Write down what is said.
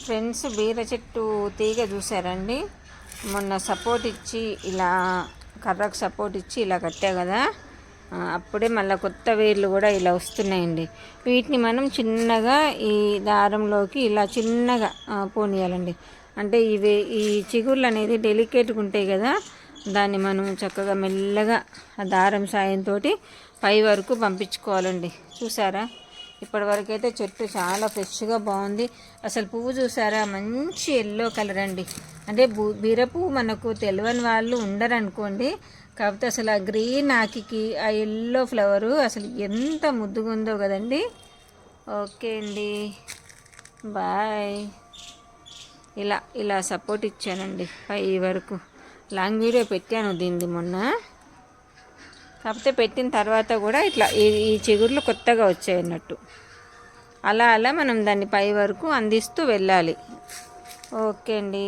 Friends, బీర చెట్టు తీగ చూసారండి. మొన్న సపోర్ట్ ఇచ్చి ఇలా కర్రకు సపోర్ట్ ఇచ్చి ఇలా కట్టా కదా, అప్పుడే మళ్ళీ కొత్త వేర్లు కూడా ఇలా వస్తున్నాయండి. వీటిని మనం చిన్నగా ఈ దారంలోకి ఇలా చిన్నగా పోనీయాలండి. అంటే ఈ చిగుర్లు అనేది డెలికేట్గా ఉంటాయి కదా, దాన్ని మనం చక్కగా మెల్లగా ఆ దారం సాయంతో పై వరకు పంపించుకోవాలండి. చూసారా, ఇప్పటివరకు అయితే చెట్టు చాలా ఫ్రెష్గా బాగుంది. అసలు పువ్వు చూసారా, మంచి ఎల్లో కలర్ అండి. అంటే బీర పువ్వు మనకు తెలియని వాళ్ళు ఉండరు అనుకోండి, కాకపోతే అసలు ఆ గ్రీన్ ఆకికి ఆ ఎల్లో ఫ్లవరు అసలు ఎంత ముద్దుగా ఉందో కదండి. ఓకే అండి, బాయ్. ఇలా సపోర్ట్ ఇచ్చానండి పై వరకు. లాంగ్ వీడియో పెట్టాను దీనిది మొన్న, కాకపోతే పెట్టిన తర్వాత కూడా ఇట్లా ఈ చిగుర్లు కొత్తగా వచ్చాయి అన్నట్టు. అలా మనం దాన్ని పై వరకు అందిస్తూ వెళ్ళాలి. ఓకే అండి.